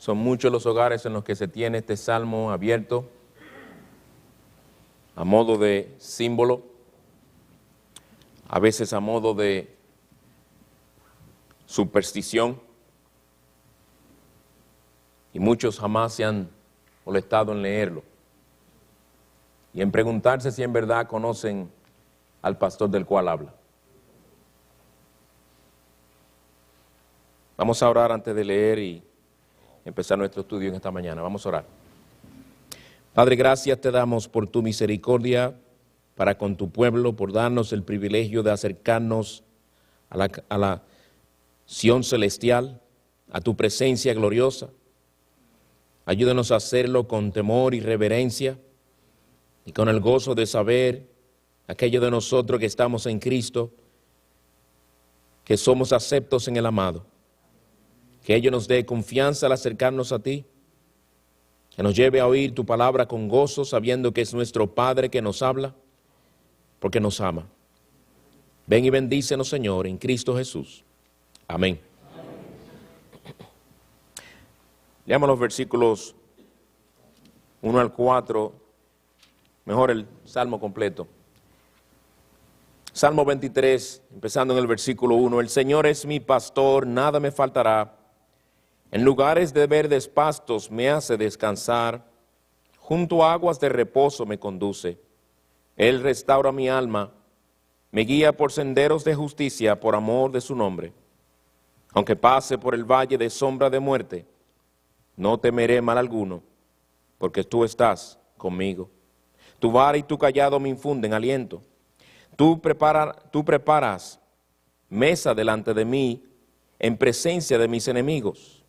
Son muchos los hogares en los que se tiene este salmo abierto a modo de símbolo, a veces a modo de superstición, y muchos jamás se han molestado en leerlo y en preguntarse si en verdad conocen al pastor del cual habla. Vamos a orar antes de leer y empezar nuestro estudio en esta mañana. Vamos a orar. Padre, gracias te damos por tu misericordia para con tu pueblo, por darnos el privilegio de acercarnos a la Sión celestial, a tu presencia gloriosa. Ayúdanos a hacerlo con temor y reverencia y con el gozo de saber, aquellos de nosotros que estamos en Cristo, que somos aceptos en el amado. Que ello nos dé confianza al acercarnos a ti, que nos lleve a oír tu palabra con gozo, sabiendo que es nuestro Padre que nos habla, porque nos ama. Ven y bendícenos, Señor, en Cristo Jesús. Amén. Leamos los versículos 1 al 4, mejor el Salmo completo. Salmo 23, empezando en el versículo 1. El Señor es mi pastor, nada me faltará. En lugares de verdes pastos me hace descansar, junto a aguas de reposo me conduce. Él restaura mi alma, me guía por senderos de justicia por amor de su nombre. Aunque pase por el valle de sombra de muerte, no temeré mal alguno, porque tú estás conmigo. Tu vara y tu cayado me infunden aliento. Tú preparas mesa delante de mí en presencia de mis enemigos.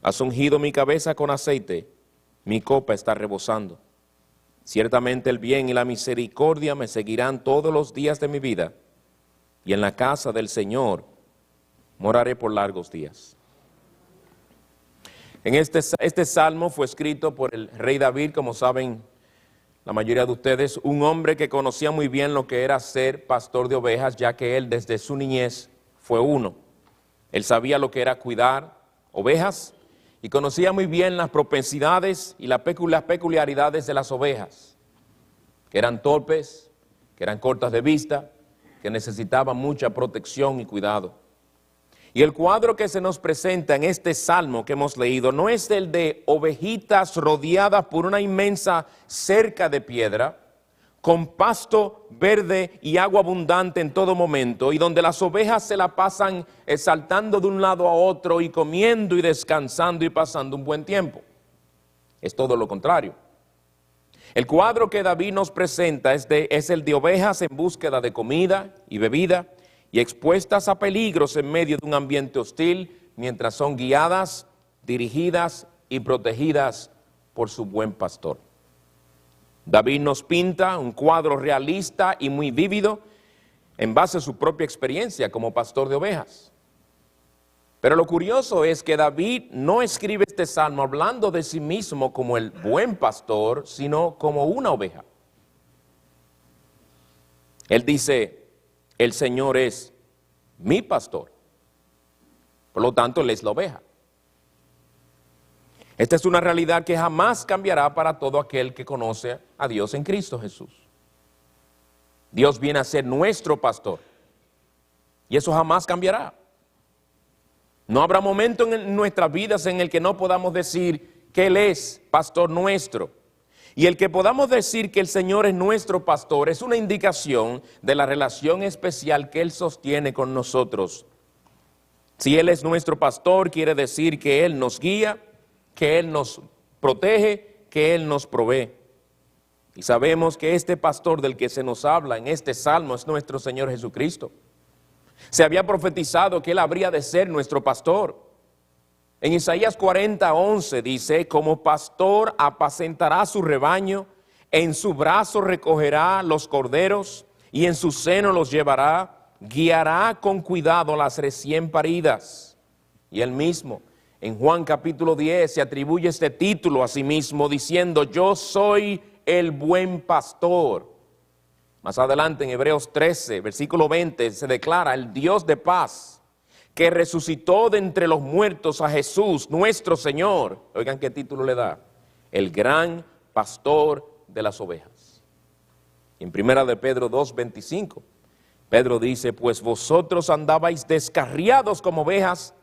Has ungido mi cabeza con aceite, mi copa está rebosando. Ciertamente el bien y la misericordia me seguirán todos los días de mi vida, y en la casa del Señor moraré por largos días. Este salmo fue escrito por el rey David, como saben la mayoría de ustedes, un hombre que conocía muy bien lo que era ser pastor de ovejas, ya que él desde su niñez fue uno. Él sabía lo que era cuidar ovejas y conocía muy bien las propensidades y las peculiaridades de las ovejas, que eran torpes, que eran cortas de vista, que necesitaban mucha protección y cuidado. Y el cuadro que se nos presenta en este salmo que hemos leído no es el de ovejitas rodeadas por una inmensa cerca de piedra, con pasto verde y agua abundante en todo momento, y donde las ovejas se la pasan saltando de un lado a otro y comiendo y descansando y pasando un buen tiempo. Es todo lo contrario. El cuadro que David nos presenta es el de ovejas en búsqueda de comida y bebida, y expuestas a peligros en medio de un ambiente hostil, mientras son guiadas, dirigidas y protegidas por su buen pastor. David nos pinta un cuadro realista y muy vívido en base a su propia experiencia como pastor de ovejas. Pero lo curioso es que David no escribe este salmo hablando de sí mismo como el buen pastor, sino como una oveja. Él dice: el Señor es mi pastor. Por lo tanto, Él es la oveja. Esta es una realidad que jamás cambiará para todo aquel que conoce a Dios en Cristo Jesús. Dios viene a ser nuestro pastor. Y eso jamás cambiará. No habrá momento en nuestras vidas en el que no podamos decir que Él es pastor nuestro. Y el que podamos decir que el Señor es nuestro pastor es una indicación de la relación especial que Él sostiene con nosotros. Si Él es nuestro pastor, quiere decir que Él nos guía, que Él nos protege, que Él nos provee. Y sabemos que este pastor del que se nos habla en este salmo es nuestro Señor Jesucristo. Se había profetizado que Él habría de ser nuestro pastor. En Isaías 40:11 dice: como pastor apacentará su rebaño, en su brazo recogerá los corderos y en su seno los llevará, guiará con cuidado las recién paridas. Y Él mismo, en Juan capítulo 10, se atribuye este título a sí mismo diciendo: yo soy el buen pastor. Más adelante en Hebreos 13, versículo 20, se declara el Dios de paz, que resucitó de entre los muertos a Jesús, nuestro Señor. Oigan qué título le da: el gran pastor de las ovejas. En primera de Pedro 2:25, Pedro dice: pues vosotros andabais descarriados como ovejas,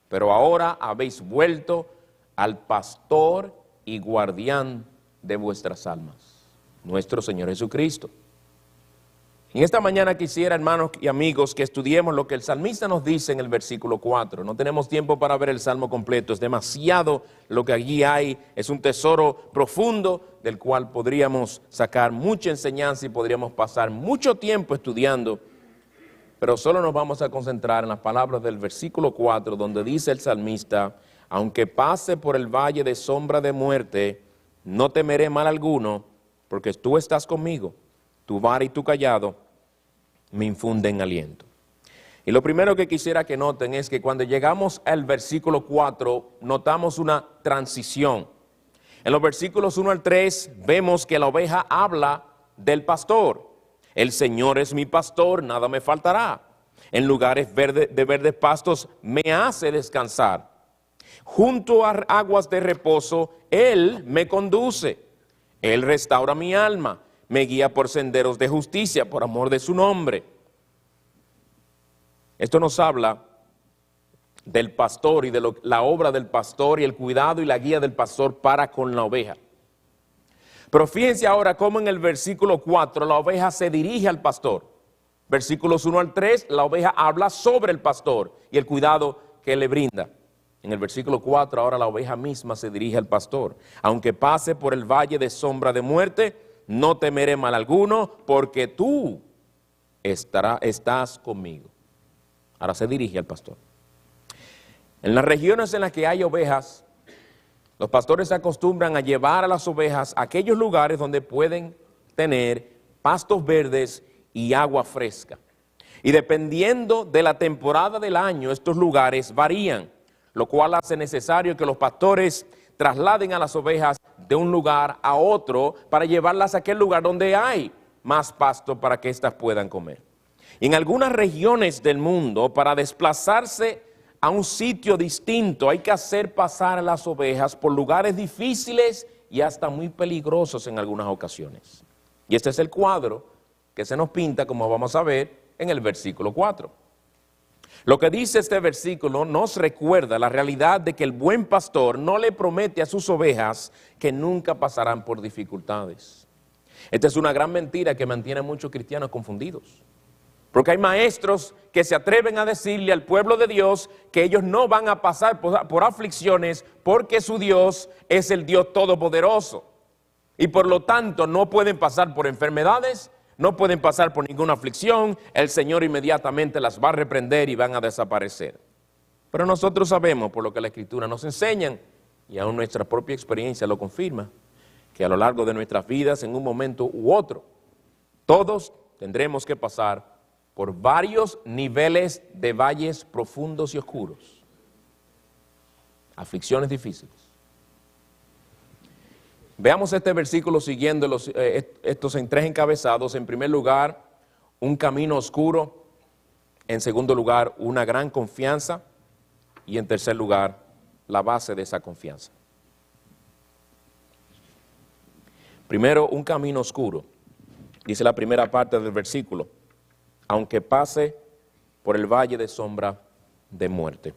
pero ahora habéis vuelto al pastor y guardián de vuestras almas, nuestro Señor Jesucristo. En esta mañana quisiera, hermanos y amigos, que estudiemos lo que el salmista nos dice en el versículo 4. No tenemos tiempo para ver el salmo completo, es demasiado lo que allí hay, es un tesoro profundo del cual podríamos sacar mucha enseñanza y podríamos pasar mucho tiempo estudiando, pero solo nos vamos a concentrar en las palabras del versículo 4, donde dice el salmista: aunque pase por el valle de sombra de muerte, no temeré mal alguno, porque tú estás conmigo. Tu vara y tu cayado me infunden aliento. Y lo primero que quisiera que noten es que cuando llegamos al versículo 4, notamos una transición. En los versículos 1 al 3 vemos que la oveja habla del pastor. El Señor es mi pastor, nada me faltará. En lugares de verdes pastos me hace descansar. Junto a aguas de reposo, Él me conduce. Él restaura mi alma. Me guía por senderos de justicia, por amor de su nombre. Esto nos habla del pastor y de la obra del pastor y el cuidado y la guía del pastor para con la oveja. Pero fíjense ahora cómo en el versículo 4 la oveja se dirige al pastor. Versículos 1 al 3, la oveja habla sobre el pastor y el cuidado que le brinda. En el versículo 4 ahora la oveja misma se dirige al pastor. Aunque pase por el valle de sombra de muerte, no temeré mal alguno, porque tú estás conmigo. Ahora se dirige al pastor. En las regiones en las que hay ovejas, los pastores se acostumbran a llevar a las ovejas a aquellos lugares donde pueden tener pastos verdes y agua fresca. Y dependiendo de la temporada del año, estos lugares varían, lo cual hace necesario que los pastores trasladen a las ovejas de un lugar a otro para llevarlas a aquel lugar donde hay más pasto para que éstas puedan comer. Y en algunas regiones del mundo, para desplazarse a un sitio distinto, hay que hacer pasar a las ovejas por lugares difíciles y hasta muy peligrosos en algunas ocasiones. Y este es el cuadro que se nos pinta, como vamos a ver en el versículo 4. Lo que dice este versículo nos recuerda la realidad de que el buen pastor no le promete a sus ovejas que nunca pasarán por dificultades. Esta es una gran mentira que mantiene a muchos cristianos confundidos. Porque hay maestros que se atreven a decirle al pueblo de Dios que ellos no van a pasar por aflicciones porque su Dios es el Dios todopoderoso. Y por lo tanto no pueden pasar por enfermedades, no pueden pasar por ninguna aflicción, el Señor inmediatamente las va a reprender y van a desaparecer. Pero nosotros sabemos, por lo que la Escritura nos enseña, y aún nuestra propia experiencia lo confirma, que a lo largo de nuestras vidas, en un momento u otro, todos tendremos que pasar por varios niveles de valles profundos y oscuros, aflicciones difíciles. Veamos este versículo siguiendo estos en tres encabezados. En primer lugar, un camino oscuro. En segundo lugar, una gran confianza. Y en tercer lugar, la base de esa confianza. Primero, un camino oscuro. Dice la primera parte del versículo: aunque pase por el valle de sombra de muerte.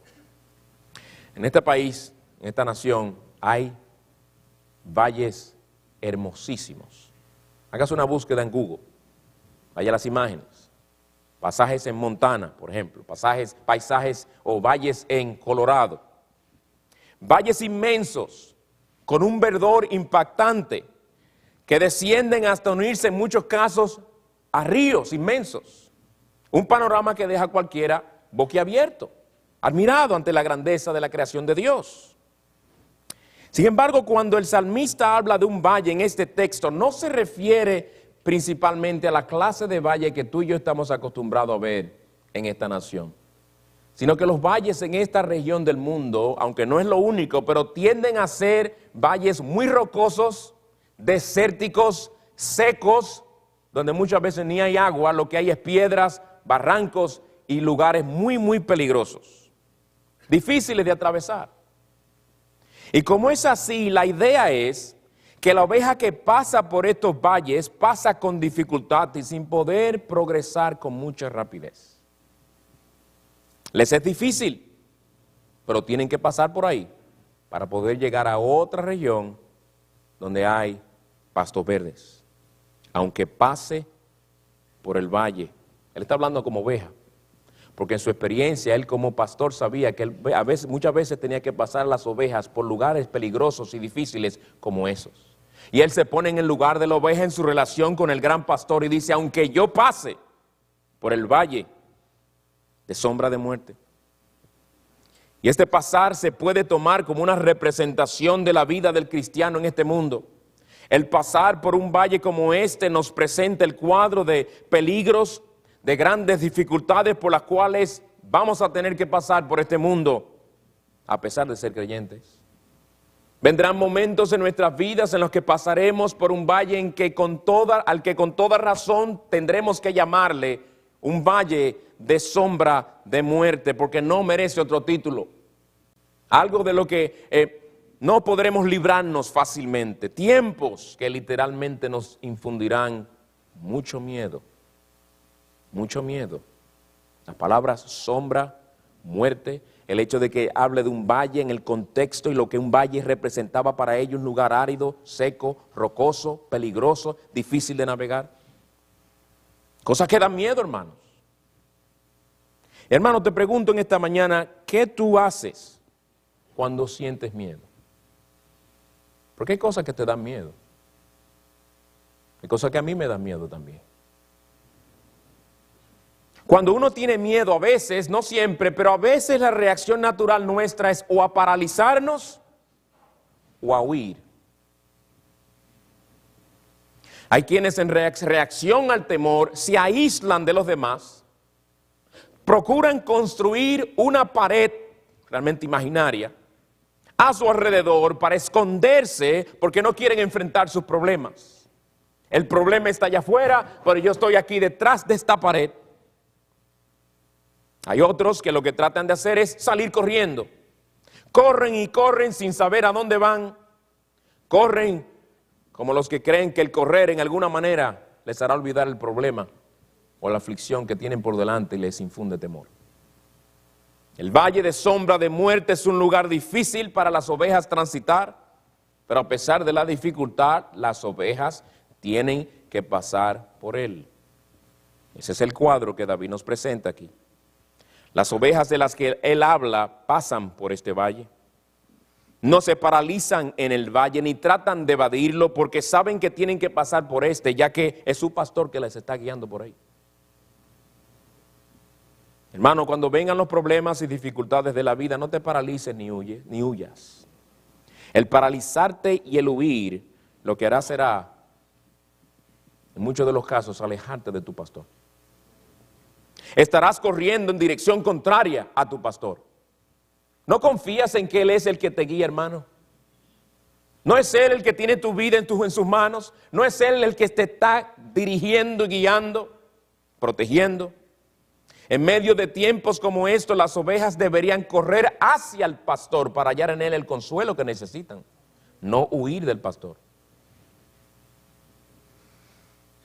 En este país, en esta nación, hay valles hermosísimos. Hágase una búsqueda en Google, vaya a las imágenes. Pasajes en Montana, por ejemplo, paisajes o valles en Colorado. Valles inmensos, con un verdor impactante, que descienden hasta unirse en muchos casos a ríos inmensos. Un panorama que deja a cualquiera boquiabierto, admirado ante la grandeza de la creación de Dios. Sin embargo, cuando el salmista habla de un valle en este texto, no se refiere principalmente a la clase de valle que tú y yo estamos acostumbrados a ver en esta nación, sino que los valles en esta región del mundo, aunque no es lo único, pero tienden a ser valles muy rocosos, desérticos, secos, donde muchas veces ni hay agua, lo que hay es piedras, barrancos y lugares muy, muy peligrosos. difíciles de atravesar. Y como es así, la idea es que la oveja que pasa por estos valles pasa con dificultad y sin poder progresar con mucha rapidez. Les es difícil, pero tienen que pasar por ahí para poder llegar a otra región donde hay pastos verdes. Aunque pase por el valle, él está hablando como oveja, porque en su experiencia él como pastor sabía que él muchas veces tenía que pasar las ovejas por lugares peligrosos y difíciles como esos. Y él se pone en el lugar de la oveja en su relación con el gran pastor y dice, aunque yo pase por el valle de sombra de muerte. Y este pasar se puede tomar como una representación de la vida del cristiano en este mundo. El pasar por un valle como este nos presenta el cuadro de peligros, de grandes dificultades por las cuales vamos a tener que pasar por este mundo, a pesar de ser creyentes. Vendrán momentos en nuestras vidas en los que pasaremos por un valle al que con toda razón tendremos que llamarle un valle de sombra de muerte, porque no merece otro título. Algo de lo que no podremos librarnos fácilmente. Tiempos que literalmente nos infundirán mucho miedo. Mucho miedo. Las palabras sombra, muerte, el hecho de que hable de un valle en el contexto y lo que un valle representaba para ellos, un lugar árido, seco, rocoso, peligroso, difícil de navegar. Cosas que dan miedo, hermanos. Hermano, te pregunto en esta mañana, ¿qué tú haces cuando sientes miedo? Porque hay cosas que te dan miedo. Hay cosas que a mí me dan miedo también. Cuando uno tiene miedo, a veces, no siempre, pero a veces la reacción natural nuestra es o a paralizarnos o a huir. Hay quienes en reacción al temor se aíslan de los demás, procuran construir una pared realmente imaginaria a su alrededor para esconderse porque no quieren enfrentar sus problemas. El problema está allá afuera, pero yo estoy aquí detrás de esta pared. Hay otros que lo que tratan de hacer es salir corriendo. Corren y corren sin saber a dónde van. Corren como los que creen que el correr en alguna manera les hará olvidar el problema o la aflicción que tienen por delante y les infunde temor. El valle de sombra de muerte es un lugar difícil para las ovejas transitar, pero a pesar de la dificultad, las ovejas tienen que pasar por él. Ese es el cuadro que David nos presenta aquí. Las ovejas de las que él habla pasan por este valle. No se paralizan en el valle ni tratan de evadirlo porque saben que tienen que pasar por este, ya que es su pastor que les está guiando por ahí. Hermano, cuando vengan los problemas y dificultades de la vida, no te paralices ni huyas. El paralizarte y el huir, lo que hará será, en muchos de los casos, alejarte de tu pastor. Estarás corriendo en dirección contraria a tu pastor. ¿No confías en que Él es el que te guía, hermano? ¿No es Él el que tiene tu vida en sus manos? ¿No es Él el que te está dirigiendo y guiando, protegiendo? En medio de tiempos como estos, las ovejas deberían correr hacia el pastor para hallar en Él el consuelo que necesitan, no huir del pastor.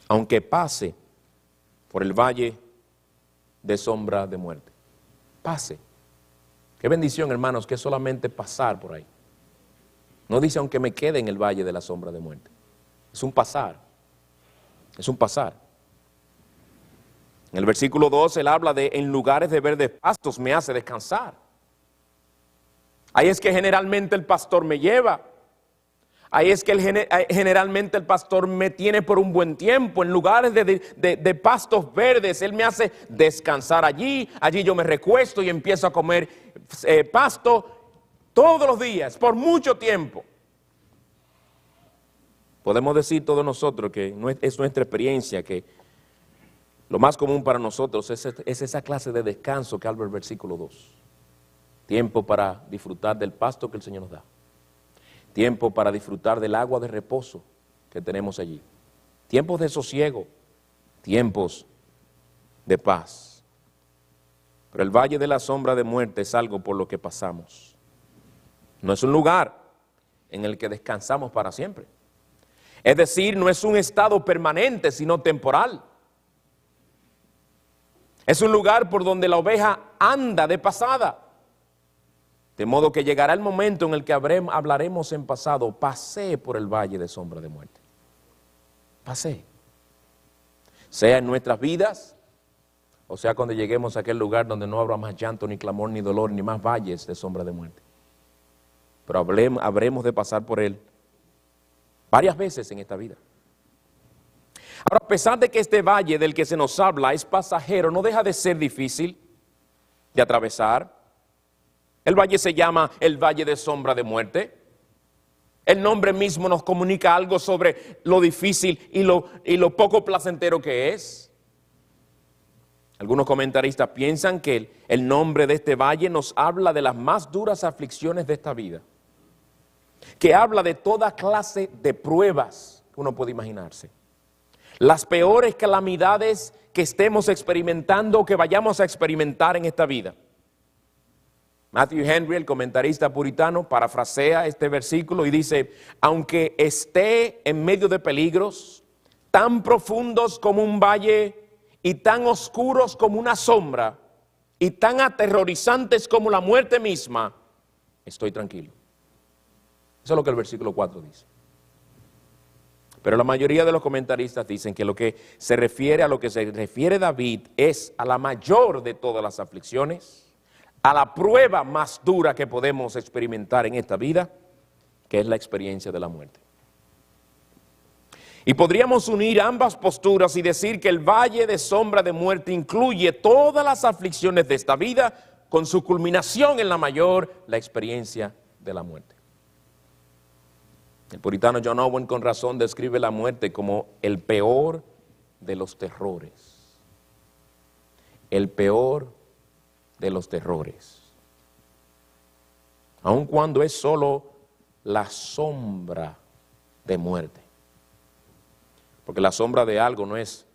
Aunque pase por el valle de sombra de muerte. Pase. Qué bendición, hermanos, que es solamente pasar por ahí. No dice aunque me quede en el valle de la sombra de muerte. Es un pasar. Es un pasar. En el versículo 2 él habla de en lugares de verdes pastos me hace descansar. Ahí es que generalmente el pastor me lleva. Ahí es que generalmente el pastor me tiene por un buen tiempo, en lugares de pastos verdes. Él me hace descansar allí yo me recuesto y empiezo a comer pasto todos los días, por mucho tiempo. Podemos decir todos nosotros que es nuestra experiencia, que lo más común para nosotros es esa clase de descanso que habla el versículo 2. Tiempo para disfrutar del pasto que el Señor nos da. Tiempo para disfrutar del agua de reposo que tenemos allí. Tiempos de sosiego, tiempos de paz. Pero el valle de la sombra de muerte es algo por lo que pasamos. No es un lugar en el que descansamos para siempre. Es decir, no es un estado permanente, sino temporal. Es un lugar por donde la oveja anda de pasada. De modo que llegará el momento en el que hablaremos en pasado, pasé por el valle de sombra de muerte. Pasé. Sea en nuestras vidas, o sea cuando lleguemos a aquel lugar donde no habrá más llanto, ni clamor, ni dolor, ni más valles de sombra de muerte. Pero habremos de pasar por él varias veces en esta vida. Ahora, a pesar de que este valle del que se nos habla es pasajero, no deja de ser difícil de atravesar. El valle se llama el valle de sombra de muerte. El nombre mismo nos comunica algo sobre lo difícil y lo poco placentero que es. Algunos comentaristas piensan que el nombre de este valle nos habla de las más duras aflicciones de esta vida, que habla de toda clase de pruebas que uno puede imaginarse. Las peores calamidades que estemos experimentando o que vayamos a experimentar en esta vida. Matthew Henry, el comentarista puritano, parafrasea este versículo y dice: aunque esté en medio de peligros tan profundos como un valle y tan oscuros como una sombra y tan aterrorizantes como la muerte misma, estoy tranquilo. Eso es lo que el versículo 4 dice. Pero la mayoría de los comentaristas dicen que lo que se refiere a lo que se refiere David es a la mayor de todas las aflicciones, a la prueba más dura que podemos experimentar en esta vida, que es la experiencia de la muerte. Y podríamos unir ambas posturas y decir que el valle de sombra de muerte incluye todas las aflicciones de esta vida, con su culminación en la mayor, la experiencia de la muerte. El puritano John Owen con razón describe la muerte como el peor de los terrores. El peor de los terrores. Aun cuando es solo la sombra de muerte. Porque la sombra de algo no es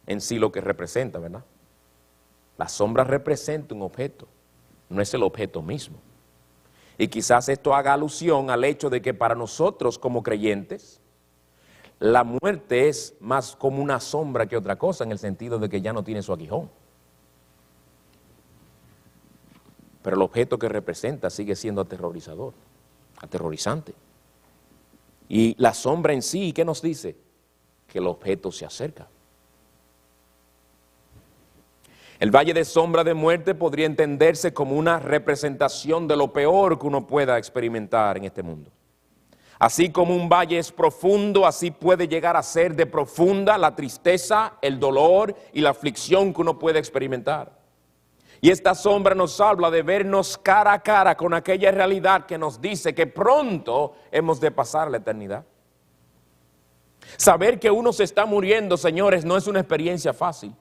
en sí lo que representa, ¿verdad? La sombra representa un objeto, no es el objeto mismo. Y quizás esto haga alusión al hecho de que para nosotros como creyentes, la muerte es más como una sombra que otra cosa, en el sentido de que ya no tiene su aguijón. Pero el objeto que representa sigue siendo aterrorizador, aterrorizante. Y la sombra en sí, ¿qué nos dice? Que el objeto se acerca. El valle de sombra de muerte podría entenderse como una representación de lo peor que uno pueda experimentar en este mundo. Así como un valle es profundo, así puede llegar a ser de profunda la tristeza, el dolor y la aflicción que uno puede experimentar. Y esta sombra nos habla de vernos cara a cara con aquella realidad que nos dice que pronto hemos de pasar la eternidad. Saber que uno se está muriendo, señores, no es una experiencia fácil.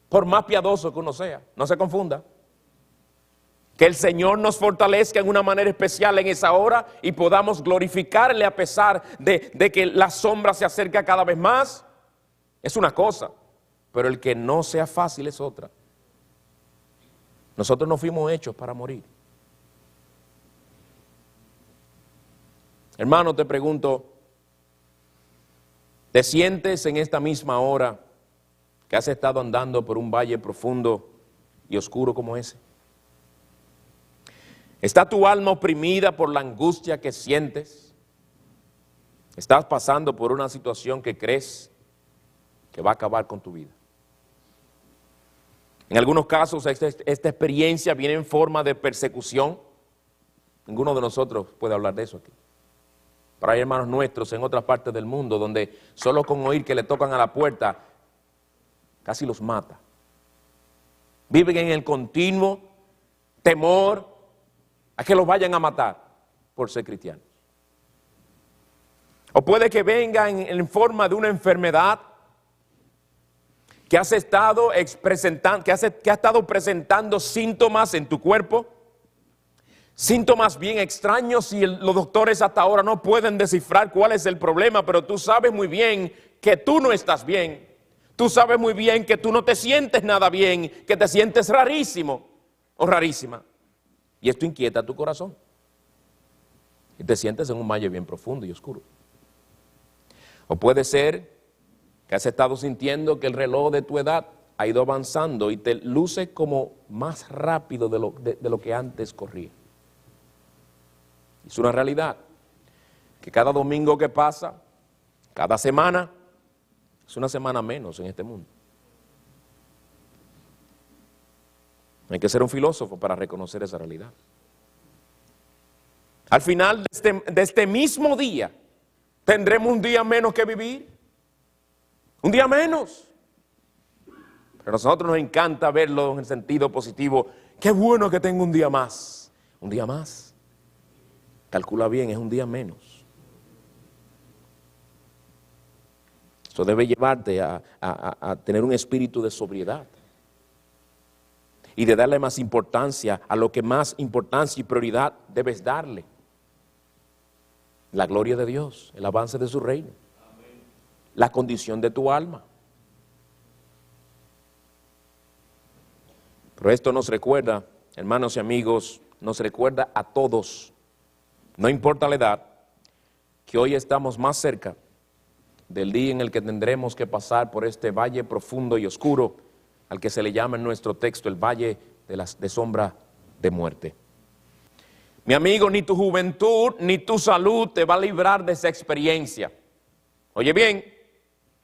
Por más piadoso que uno sea, no se confunda. Que el Señor nos fortalezca en una manera especial en esa hora y podamos glorificarle a pesar de que la sombra se acerca cada vez más. Es una cosa, pero el que no sea fácil es otra. Nosotros no fuimos hechos para morir. Hermano, te pregunto, ¿te sientes en esta misma hora que has estado andando por un valle profundo y oscuro como ese? ¿Está tu alma oprimida por la angustia que sientes? ¿Estás pasando por una situación que crees que va a acabar con tu vida? En algunos casos esta experiencia viene en forma de persecución. Ninguno de nosotros puede hablar de eso aquí. Pero hay hermanos nuestros en otras partes del mundo donde solo con oír que le tocan a la puerta casi los mata. Viven en el continuo temor a que los vayan a matar por ser cristianos. O puede que venga en forma de una enfermedad que has estado presentando síntomas en tu cuerpo, síntomas bien extraños y los doctores hasta ahora no pueden descifrar cuál es el problema, pero tú sabes muy bien que tú no estás bien. Tú sabes muy bien que tú no te sientes nada bien, que te sientes rarísimo o rarísima. Y esto inquieta tu corazón. Y te sientes en un valle bien profundo y oscuro. O puede ser que has estado sintiendo que el reloj de tu edad ha ido avanzando y te luce como más rápido de lo que antes corría. Es una realidad que cada domingo que pasa, cada semana, es una semana menos en este mundo. Hay que ser un filósofo para reconocer esa realidad. Al final de este mismo día, tendremos un día menos que vivir. Un día menos. Pero a nosotros nos encanta verlo en el sentido positivo. Qué bueno que tengo un día más. Un día más. Calcula bien, es un día menos. Eso debe llevarte a tener un espíritu de sobriedad. Y de darle más importancia a lo que más importancia y prioridad debes darle. La gloria de Dios, el avance de su reino. La condición de tu alma. Pero esto nos recuerda, hermanos y amigos, nos recuerda a todos, no importa la edad, que hoy estamos más cerca del día en el que tendremos que pasar por este valle profundo y oscuro, al que se le llama en nuestro texto el valle de sombra de muerte. Mi amigo, ni tu juventud ni tu salud te va a librar de esa experiencia. Oye bien,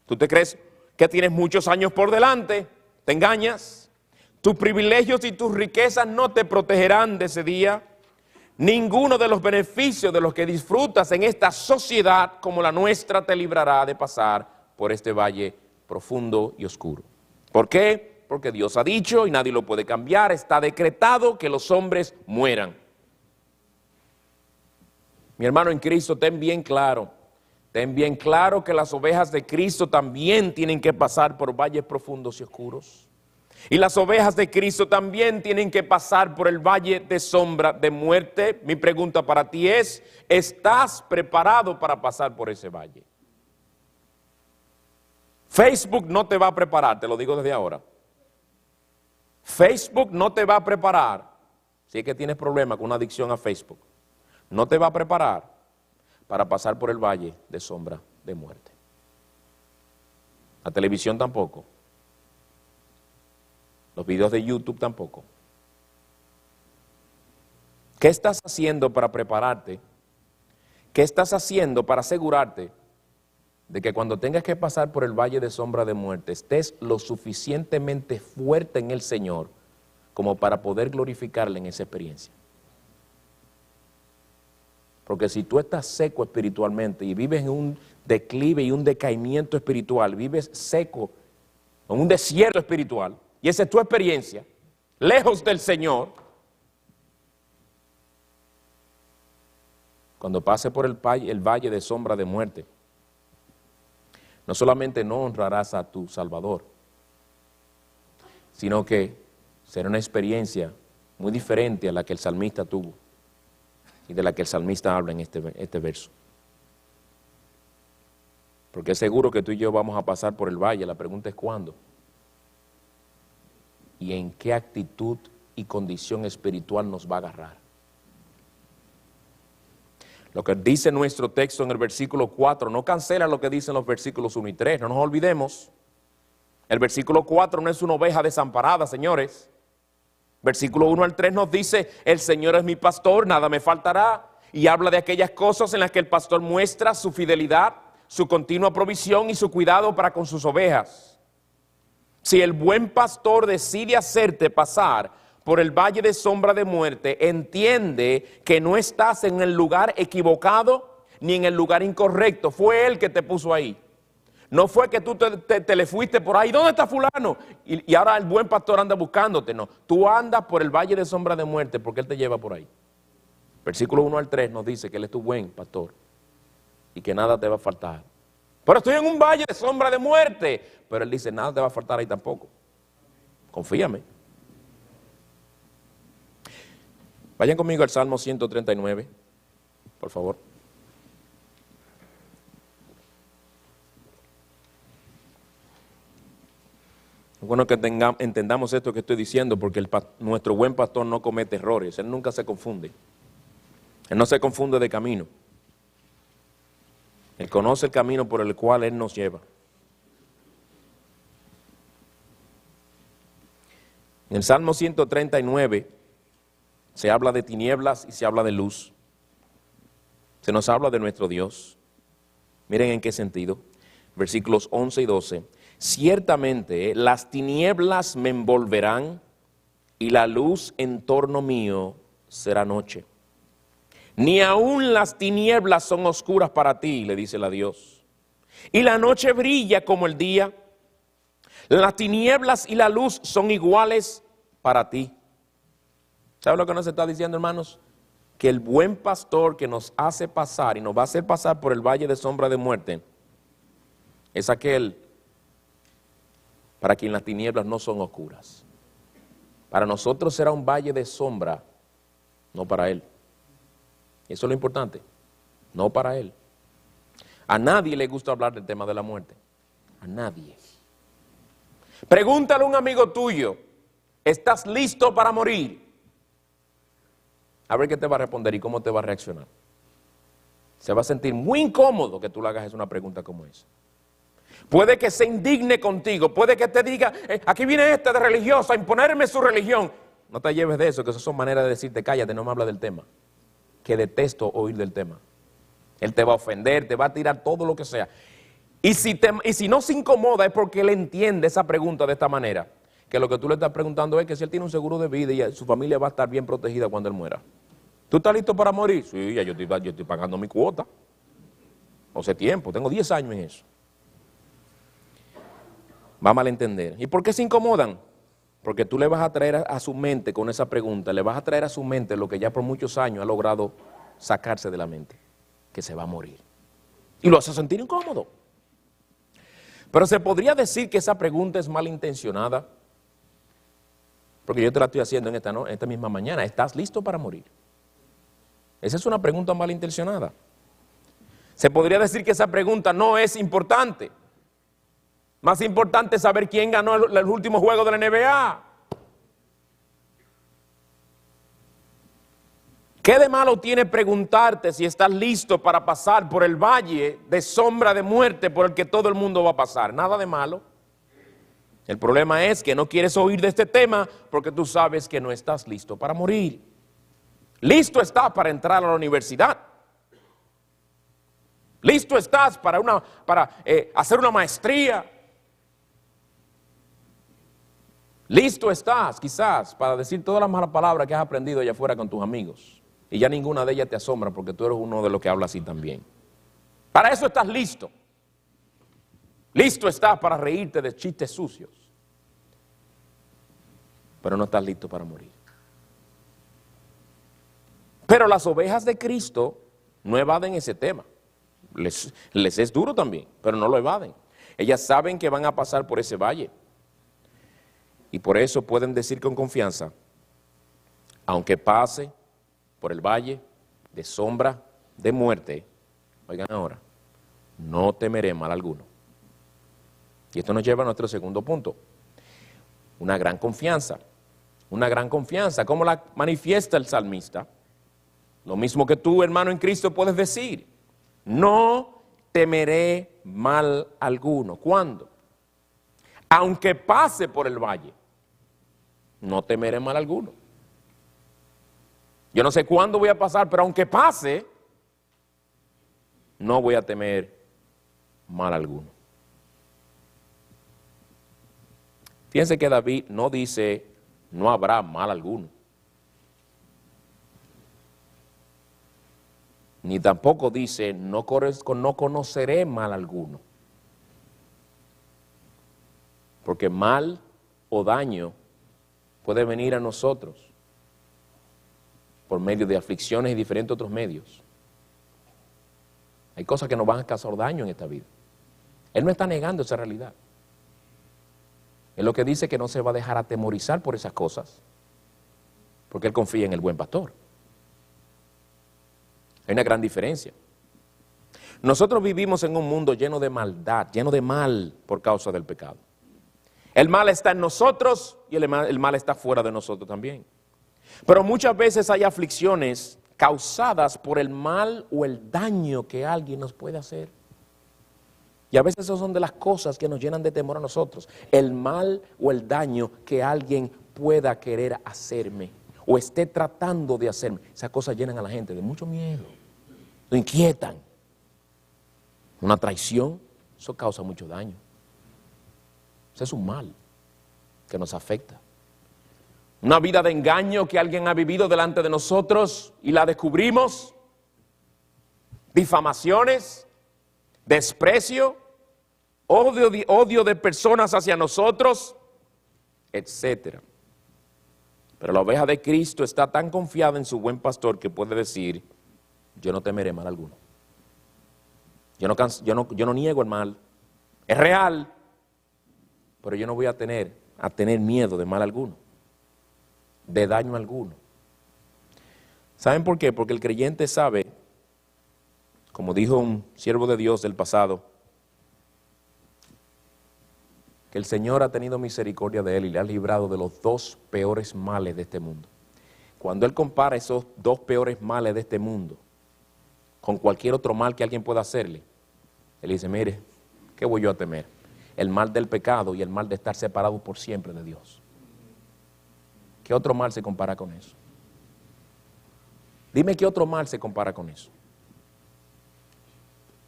tú te crees que tienes muchos años por delante, te engañas. Tus privilegios y tus riquezas no te protegerán de ese día. Ninguno de los beneficios de los que disfrutas en esta sociedad como la nuestra te librará de pasar por este valle profundo y oscuro. ¿Por qué? Porque Dios ha dicho y nadie lo puede cambiar, está decretado que los hombres mueran. Mi hermano en Cristo, ten bien claro que las ovejas de Cristo también tienen que pasar por valles profundos y oscuros. Y las ovejas de Cristo también tienen que pasar por el valle de sombra de muerte. Mi pregunta para ti es, ¿estás preparado para pasar por ese valle? Facebook no te va a preparar, te lo digo desde ahora. Facebook no te va a preparar, si es que tienes problemas con una adicción a Facebook, no te va a preparar para pasar por el valle de sombra de muerte. La televisión tampoco. Los videos de YouTube tampoco. ¿Qué estás haciendo para prepararte? ¿Qué estás haciendo para asegurarte de que cuando tengas que pasar por el valle de sombra de muerte, estés lo suficientemente fuerte en el Señor como para poder glorificarle en esa experiencia? Porque si tú estás seco espiritualmente y vives en un declive y un decaimiento espiritual, vives seco, en un desierto espiritual, y esa es tu experiencia, lejos del Señor, cuando pase por el valle de sombra de muerte, no solamente no honrarás a tu Salvador, sino que será una experiencia muy diferente a la que el salmista tuvo y de la que el salmista habla en este verso. Porque es seguro que tú y yo vamos a pasar por el valle, la pregunta es ¿cuándo? ¿Y en qué actitud y condición espiritual nos va a agarrar? Lo que dice nuestro texto en el versículo 4 no cancela lo que dicen los versículos 1 y 3, no nos olvidemos. El versículo 4 no es una oveja desamparada, señores. Versículo 1 al 3 nos dice, el Señor es mi pastor, nada me faltará. Y habla de aquellas cosas en las que el pastor muestra su fidelidad, su continua provisión y su cuidado para con sus ovejas. Si el buen pastor decide hacerte pasar por el valle de sombra de muerte, entiende que no estás en el lugar equivocado ni en el lugar incorrecto. Fue Él que te puso ahí. No fue que tú te le fuiste por ahí. ¿Dónde está fulano? Y ahora el buen pastor anda buscándote. No, tú andas por el valle de sombra de muerte porque Él te lleva por ahí. Versículo 1 al 3 nos dice que Él es tu buen pastor y que nada te va a faltar. Pero estoy en un valle de sombra de muerte. Pero Él dice, nada te va a faltar ahí tampoco. Confíame. Vayan conmigo al Salmo 139, por favor. Bueno que entendamos esto que estoy diciendo, porque nuestro buen pastor no comete errores, él nunca se confunde. Él no se confunde de camino. Él conoce el camino por el cual Él nos lleva. En el Salmo 139 se habla de tinieblas y se habla de luz. Se nos habla de nuestro Dios. Miren en qué sentido. Versículos 11 y 12. Ciertamente las tinieblas me envolverán y la luz en torno mío será noche. Ni aun las tinieblas son oscuras para ti, le dice la Dios. Y la noche brilla como el día. Las tinieblas y la luz son iguales para ti. ¿Sabe lo que nos está diciendo, hermanos? Que el buen pastor que nos hace pasar y nos va a hacer pasar por el valle de sombra de muerte es aquel para quien las tinieblas no son oscuras. Para nosotros será un valle de sombra, no para él. Eso es lo importante, no para él. A nadie le gusta hablar del tema de la muerte, a nadie. Pregúntale a un amigo tuyo, ¿estás listo para morir? A ver qué te va a responder y cómo te va a reaccionar. Se va a sentir muy incómodo que tú le hagas una pregunta como esa. Puede que se indigne contigo, puede que te diga, aquí viene este de religioso a imponerme su religión. No te lleves de eso, que esas son maneras de decirte, cállate, no me habla del tema. Que detesto oír del tema. Él te va a ofender, te va a tirar todo lo que sea. Y si no se incomoda es porque él entiende esa pregunta de esta manera. Que lo que tú le estás preguntando es que si él tiene un seguro de vida y su familia va a estar bien protegida cuando él muera. ¿Tú estás listo para morir? Sí, ya yo estoy pagando mi cuota. Hace tiempo, tengo 10 años en eso. Va a malentender. ¿Y por qué se incomodan? Porque tú le vas a traer a su mente con esa pregunta, le vas a traer a su mente lo que ya por muchos años ha logrado sacarse de la mente, que se va a morir. Y lo hace sentir incómodo. Pero se podría decir que esa pregunta es malintencionada, porque yo te la estoy haciendo en esta misma mañana. ¿Estás listo para morir? Esa es una pregunta malintencionada. Se podría decir que esa pregunta no es importante. Más importante es saber quién ganó el último juego de la NBA. ¿Qué de malo tiene preguntarte si estás listo para pasar por el valle de sombra de muerte por el que todo el mundo va a pasar? Nada de malo. El problema es que no quieres oír de este tema porque tú sabes que no estás listo para morir. Listo estás para entrar a la universidad. Listo estás para hacer una maestría. Listo estás, quizás, para decir todas las malas palabras que has aprendido allá afuera con tus amigos. Y ya ninguna de ellas te asombra porque tú eres uno de los que habla así también. Para eso estás listo. Listo estás para reírte de chistes sucios. Pero no estás listo para morir. Pero las ovejas de Cristo no evaden ese tema. Les es duro también, pero no lo evaden. Ellas saben que van a pasar por ese valle. Y por eso pueden decir con confianza, aunque pase por el valle de sombra de muerte, oigan ahora, no temeré mal alguno. Y esto nos lleva a nuestro segundo punto, una gran confianza. Una gran confianza, ¿cómo la manifiesta el salmista? Lo mismo que tú, hermano en Cristo, puedes decir, no temeré mal alguno. ¿Cuándo? Aunque pase por el valle, no temeré mal alguno. Yo no sé cuándo voy a pasar, pero aunque pase, no voy a temer mal alguno. Fíjense que David no dice, no habrá mal alguno. Ni tampoco dice, no conoceré mal alguno. Porque mal o daño puede venir a nosotros por medio de aflicciones y diferentes otros medios. Hay cosas que nos van a causar daño en esta vida. Él no está negando esa realidad. Él lo que dice que no se va a dejar atemorizar por esas cosas, porque él confía en el buen pastor. Hay una gran diferencia. Nosotros vivimos en un mundo lleno de maldad, lleno de mal por causa del pecado. El mal está en nosotros y el mal está fuera de nosotros también. Pero muchas veces hay aflicciones causadas por el mal o el daño que alguien nos puede hacer. Y a veces esas son de las cosas que nos llenan de temor a nosotros. El mal o el daño que alguien pueda querer hacerme o esté tratando de hacerme. Esas cosas llenan a la gente de mucho miedo. Lo inquietan. Una traición, eso causa mucho daño. Eso es un mal que nos afecta. Una vida de engaño que alguien ha vivido delante de nosotros y la descubrimos. Difamaciones, desprecio, odio de personas hacia nosotros, etc. Pero la oveja de Cristo está tan confiada en su buen pastor que puede decir, yo no temeré mal alguno. Yo no niego el mal. Es real, pero yo no voy a tener miedo de mal alguno, de daño alguno. ¿Saben por qué? Porque el creyente sabe, como dijo un siervo de Dios del pasado, que el Señor ha tenido misericordia de él y le ha librado de los dos peores males de este mundo. Cuando él compara esos dos peores males de este mundo con cualquier otro mal que alguien pueda hacerle, él dice, mire, ¿qué voy yo a temer? El mal del pecado y el mal de estar separado por siempre de Dios. ¿Qué otro mal se compara con eso? Dime qué otro mal se compara con eso.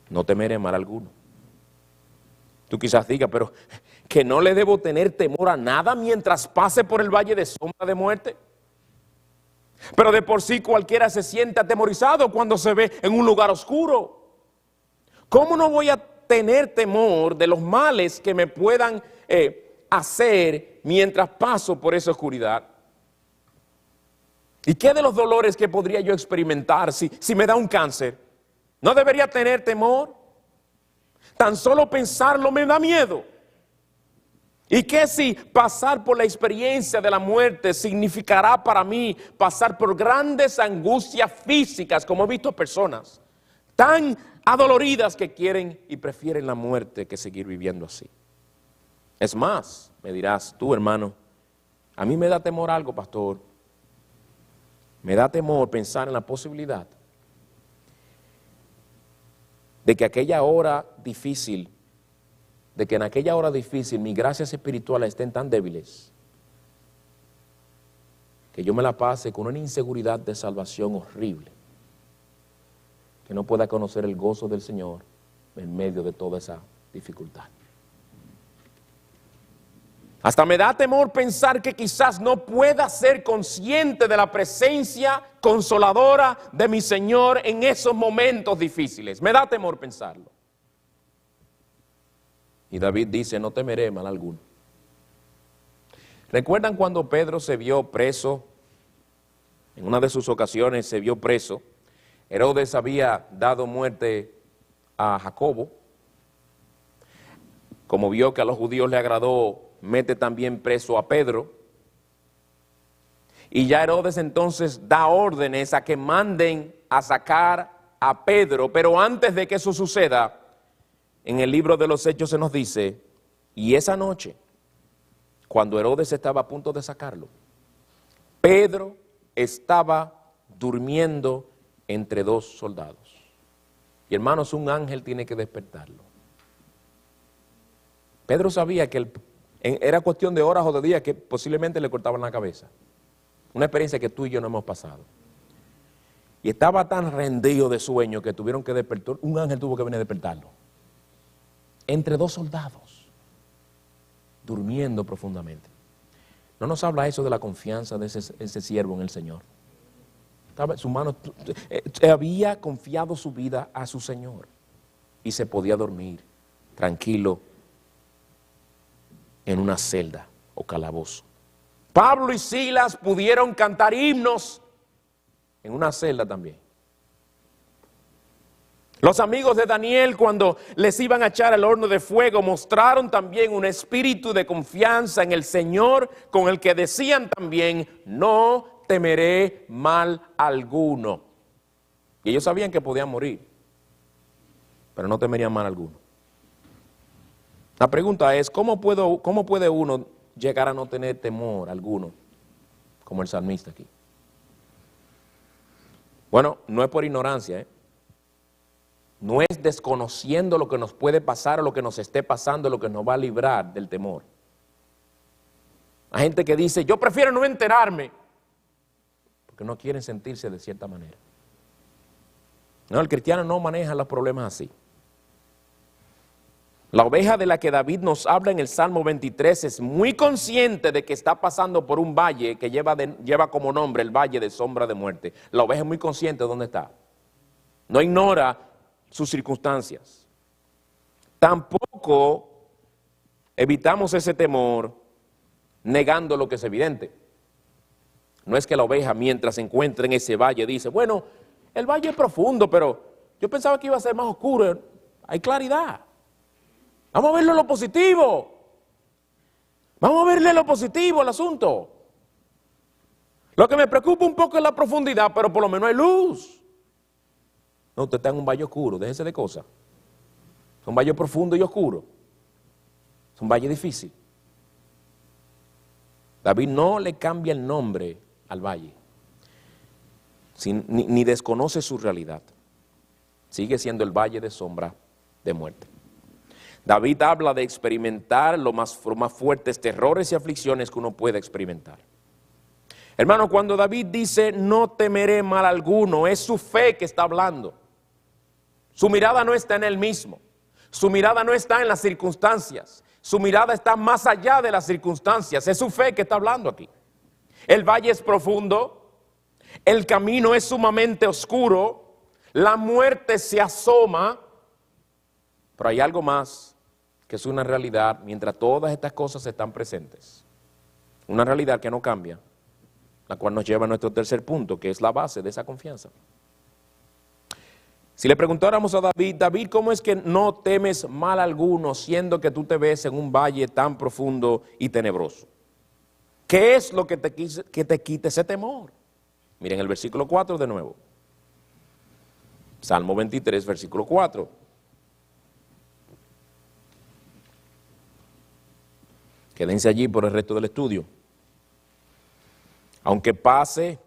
No temeré mal alguno. Tú quizás digas, pero que no le debo tener temor a nada mientras pase por el valle de sombra de muerte. Pero de por sí cualquiera se siente atemorizado cuando se ve en un lugar oscuro. ¿Cómo no voy a tener temor de los males que me puedan hacer mientras paso por esa oscuridad? ¿Y qué de los dolores que podría yo experimentar si me da un cáncer? ¿No debería tener temor? Tan solo pensarlo me da miedo. ¿Y qué si pasar por la experiencia de la muerte significará para mí pasar por grandes angustias físicas, como he visto personas tan adoloridas que quieren y prefieren la muerte que seguir viviendo así? Es más, me dirás tú, hermano, a mí me da temor algo, pastor. Me da temor pensar en la posibilidad de que en aquella hora difícil mis gracias espirituales estén tan débiles que yo me la pase con una inseguridad de salvación horrible, que no pueda conocer el gozo del Señor en medio de toda esa dificultad. Hasta me da temor pensar que quizás no pueda ser consciente de la presencia consoladora de mi Señor en esos momentos difíciles. Me da temor pensarlo. Y David dice, no temeré mal alguno. ¿Recuerdan cuando Pedro se vio preso? En una de sus ocasiones se vio preso. Herodes había dado muerte a Jacobo. Como vio que a los judíos le agradó, mete también preso a Pedro. Y ya Herodes entonces da órdenes a que manden a sacar a Pedro. Pero antes de que eso suceda, en el libro de los Hechos se nos dice, y esa noche, cuando Herodes estaba a punto de sacarlo, Pedro estaba durmiendo entre dos soldados. Y hermanos, un ángel tiene que despertarlo. Pedro sabía que era cuestión de horas o de días que posiblemente le cortaban la cabeza. Una experiencia que tú y yo no hemos pasado. Y estaba tan rendido de sueño que tuvieron que despertar, un ángel tuvo que venir a despertarlo. Entre dos soldados, durmiendo profundamente. ¿No nos habla eso de la confianza de ese siervo en el Señor? Había confiado su vida a su Señor y se podía dormir tranquilo en una celda o calabozo. Pablo y Silas pudieron cantar himnos en una celda también. Los amigos de Daniel, cuando les iban a echar al horno de fuego, mostraron también un espíritu de confianza en el Señor, con el que decían también, no temeré mal alguno. Y ellos sabían que podían morir, pero no temerían mal alguno. La pregunta es, ¿cómo puede uno llegar a no tener temor alguno, como el salmista aquí? Bueno, no es por ignorancia, no es desconociendo lo que nos puede pasar o lo que nos esté pasando, lo que nos va a librar del temor. Hay gente que dice, yo prefiero no enterarme, porque no quieren sentirse de cierta manera. No, el cristiano no maneja los problemas así. La oveja de la que David nos habla en el Salmo 23 es muy consciente de que está pasando por un valle que lleva como nombre el valle de sombra de muerte. La oveja es muy consciente de dónde está. No ignora sus circunstancias. Tampoco evitamos ese temor negando lo que es evidente. No es que la oveja, mientras se encuentra en ese valle, dice, bueno, el valle es profundo, pero yo pensaba que iba a ser más oscuro. Hay claridad. Vamos a verlo lo positivo. Vamos a verle lo positivo al asunto. Lo que me preocupa un poco es la profundidad, pero por lo menos hay luz. No, usted está en un valle oscuro, déjese de cosas. Es un valle profundo y oscuro. Es un valle difícil. David no le cambia el nombre al valle, ni desconoce su realidad. Sigue siendo el valle de sombra de muerte. David habla de experimentar los más fuertes terrores y aflicciones que uno puede experimentar. Hermano, cuando David dice, no temeré mal alguno, es su fe que está hablando. Su mirada no está en él mismo. Su mirada no está en las circunstancias. Su mirada está más allá de las circunstancias. Es su fe que está hablando aquí. El valle es profundo. El camino es sumamente oscuro. La muerte se asoma. Pero hay algo más que es una realidad mientras todas estas cosas están presentes. Una realidad que no cambia, la cual nos lleva a nuestro tercer punto, que es la base de esa confianza. Si le preguntáramos a David, David, ¿cómo es que no temes mal alguno, siendo que tú te ves en un valle tan profundo y tenebroso? ¿Qué es lo que te quita ese temor? Miren el versículo 4 de nuevo. Salmo 23, versículo 4. Quédense allí por el resto del estudio. Aunque pase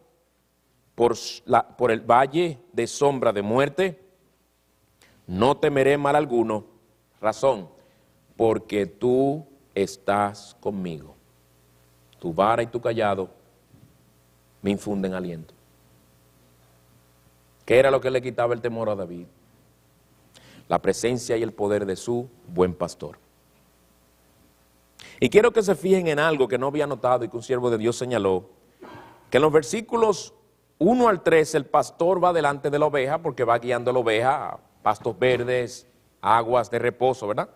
por el valle de sombra de muerte, no temeré mal alguno. Razón, porque tú estás conmigo. Tu vara y tu cayado me infunden aliento. ¿Qué era lo que le quitaba el temor a David? La presencia y el poder de su buen pastor. Y quiero que se fijen en algo que no había notado y que un siervo de Dios señaló, que en los versículos 1 al 3 el pastor va delante de la oveja porque va guiando a la oveja a pastos verdes, aguas de reposo, ¿verdad?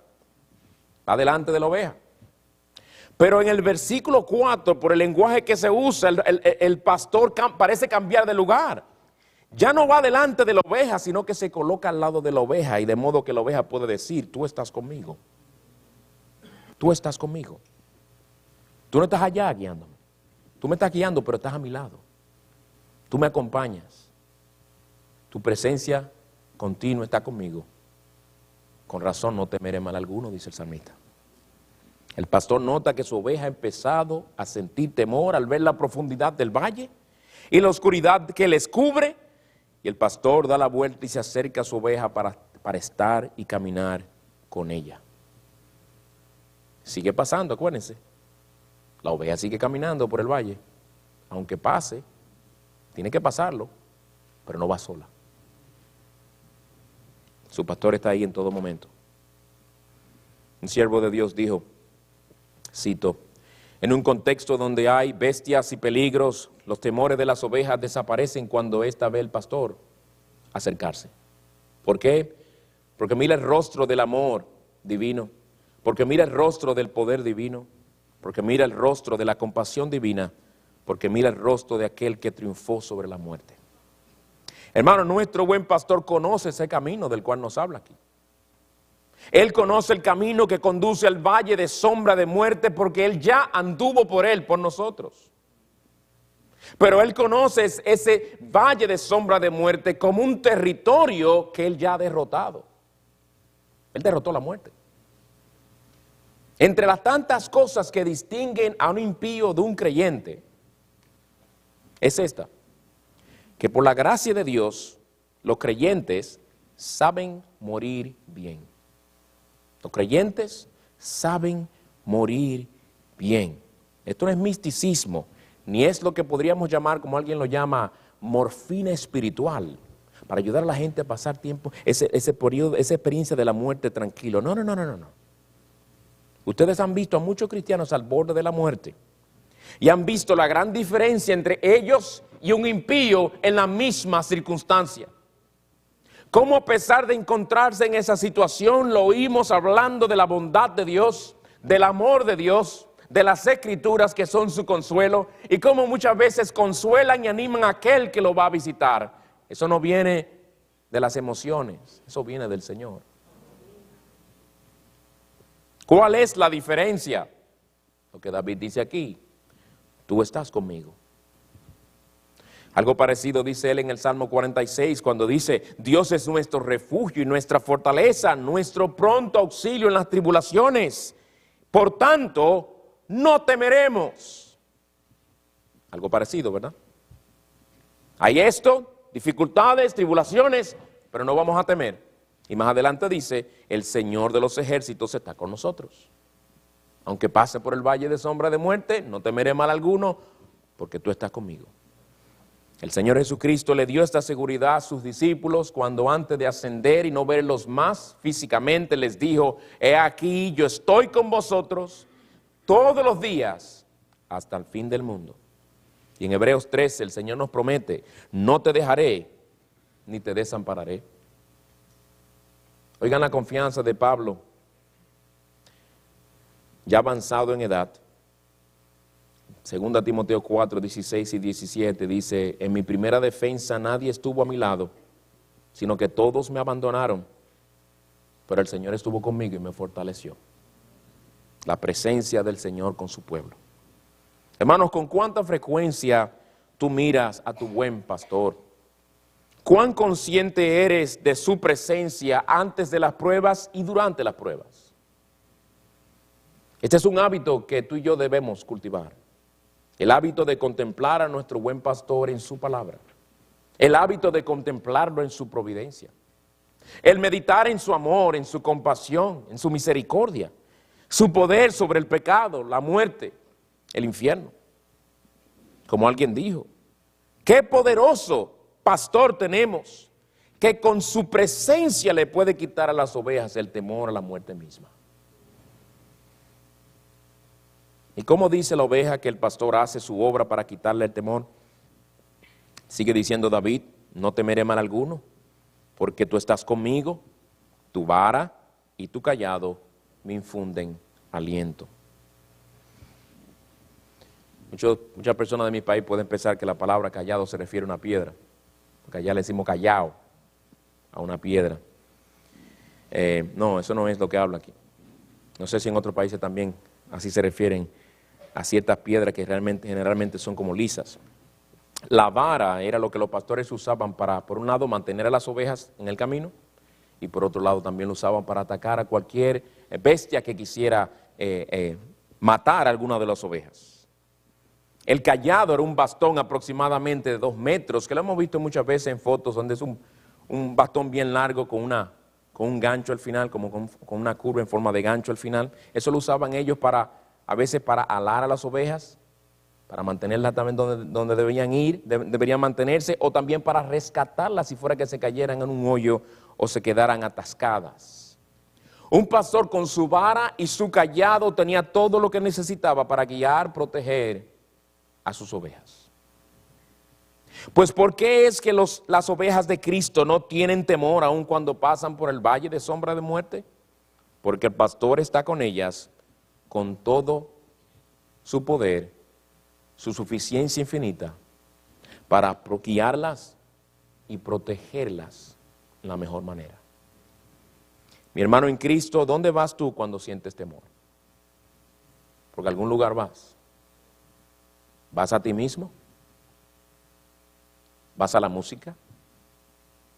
Va delante de la oveja. Pero en el versículo 4, por el lenguaje que se usa, el pastor parece cambiar de lugar. Ya no va delante de la oveja, sino que se coloca al lado de la oveja y de modo que la oveja puede decir, tú estás conmigo. Tú estás conmigo. Tú no estás allá guiándome. Tú me estás guiando, pero estás a mi lado. Tú me acompañas. Tu presencia continua está conmigo. Con razón no temeré mal alguno, dice el salmista. El pastor nota que su oveja ha empezado a sentir temor al ver la profundidad del valle y la oscuridad que les cubre. Y el pastor da la vuelta y se acerca a su oveja para estar y caminar con ella. Sigue pasando, acuérdense. La oveja sigue caminando por el valle. Aunque pase, tiene que pasarlo, pero no va sola. Su pastor está ahí en todo momento. Un siervo de Dios dijo, cito, en un contexto donde hay bestias y peligros, los temores de las ovejas desaparecen cuando ésta ve al pastor acercarse. ¿Por qué? Porque mira el rostro del amor divino. Porque mira el rostro del poder divino, porque mira el rostro de la compasión divina, porque mira el rostro de aquel que triunfó sobre la muerte. Hermano, nuestro buen pastor conoce ese camino del cual nos habla aquí. Él conoce el camino que conduce al valle de sombra de muerte porque Él ya anduvo por él, por nosotros. Pero Él conoce ese valle de sombra de muerte como un territorio que Él ya ha derrotado. Él derrotó la muerte. Entre las tantas cosas que distinguen a un impío de un creyente, es esta, que por la gracia de Dios, los creyentes saben morir bien. Los creyentes saben morir bien. Esto no es misticismo, ni es lo que podríamos llamar, como alguien lo llama, morfina espiritual, para ayudar a la gente a pasar tiempo, ese periodo, esa experiencia de la muerte tranquilo. No. Ustedes han visto a muchos cristianos al borde de la muerte y han visto la gran diferencia entre ellos y un impío en la misma circunstancia. Cómo a pesar de encontrarse en esa situación, lo oímos hablando de la bondad de Dios, del amor de Dios, de las Escrituras que son su consuelo, y cómo muchas veces consuelan y animan a aquel que lo va a visitar. Eso no viene de las emociones, eso viene del Señor. ¿Cuál es la diferencia? Lo que David dice aquí, tú estás conmigo. Algo parecido dice él en el Salmo 46, cuando dice, Dios es nuestro refugio y nuestra fortaleza, nuestro pronto auxilio en las tribulaciones. Por tanto, no temeremos. Algo parecido, ¿verdad? Hay esto, dificultades, tribulaciones, pero no vamos a temer. Y más adelante dice, el Señor de los ejércitos está con nosotros. Aunque pase por el valle de sombra de muerte, no temeré mal alguno, porque tú estás conmigo. El Señor Jesucristo le dio esta seguridad a sus discípulos cuando antes de ascender y no verlos más físicamente les dijo, he aquí, yo estoy con vosotros todos los días hasta el fin del mundo. Y en Hebreos 13 el Señor nos promete, no te dejaré ni te desampararé. Oigan la confianza de Pablo, ya avanzado en edad. 2 Timoteo 4, 16 y 17 dice, en mi primera defensa nadie estuvo a mi lado, sino que todos me abandonaron, pero el Señor estuvo conmigo y me fortaleció. La presencia del Señor con su pueblo. Hermanos, ¿con cuánta frecuencia tú miras a tu buen pastor? ¿Cuán consciente eres de su presencia antes de las pruebas y durante las pruebas? Este es un hábito que tú y yo debemos cultivar. El hábito de contemplar a nuestro buen pastor en su palabra. El hábito de contemplarlo en su providencia. El meditar en su amor, en su compasión, en su misericordia. Su poder sobre el pecado, la muerte, el infierno. Como alguien dijo, qué poderoso pastor tenemos que con su presencia le puede quitar a las ovejas el temor a la muerte misma. ¿Y cómo dice la oveja que el pastor hace su obra para quitarle el temor? Sigue diciendo David, no temeré mal alguno, porque tú estás conmigo, tu vara y tu cayado me infunden aliento. Muchas personas de mi país pueden pensar que la palabra cayado se refiere a una piedra, porque allá le decimos callao a una piedra. No, eso no es lo que habla aquí. No sé si en otros países también así se refieren a ciertas piedras que generalmente son como lisas. La vara era lo que los pastores usaban para, por un lado, mantener a las ovejas en el camino, y por otro lado también lo usaban para atacar a cualquier bestia que quisiera matar a alguna de las ovejas. El cayado era un bastón aproximadamente de 2 metros, que lo hemos visto muchas veces en fotos, donde es un bastón bien largo con un gancho al final, como con una curva en forma de gancho al final. Eso lo usaban ellos a veces para alar a las ovejas, para mantenerlas también donde deberían mantenerse, o también para rescatarlas si fuera que se cayeran en un hoyo o se quedaran atascadas. Un pastor con su vara y su cayado tenía todo lo que necesitaba para guiar, proteger a sus ovejas. Pues ¿por qué es que las ovejas de Cristo no tienen temor aun cuando pasan por el valle de sombra de muerte? Porque el pastor está con ellas con todo su poder, su suficiencia infinita, para guiarlas y protegerlas de la mejor manera. Mi hermano en Cristo, ¿dónde vas tú cuando sientes temor? Porque a algún lugar vas. ¿Vas a ti mismo? ¿Vas a la música?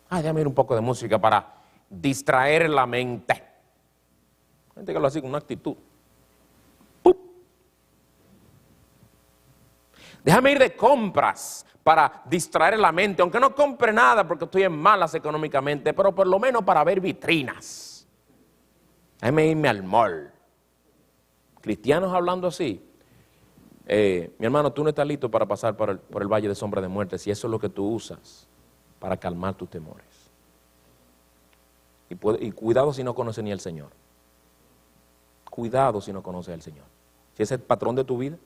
Déjame ir un poco de música para distraer la mente. Hay gente que lo hace con una actitud. Déjame ir de compras para distraer la mente, aunque no compre nada porque estoy en malas económicamente, pero por lo menos para ver vitrinas. Déjame irme al mall. Cristianos hablando así. Mi hermano, tú no estás listo para pasar por el valle de sombra de muerte si eso es lo que tú usas para calmar tus temores. Y cuidado si no conoces ni al Señor. Cuidado si no conoces al Señor. Si ese es el patrón de tu vida,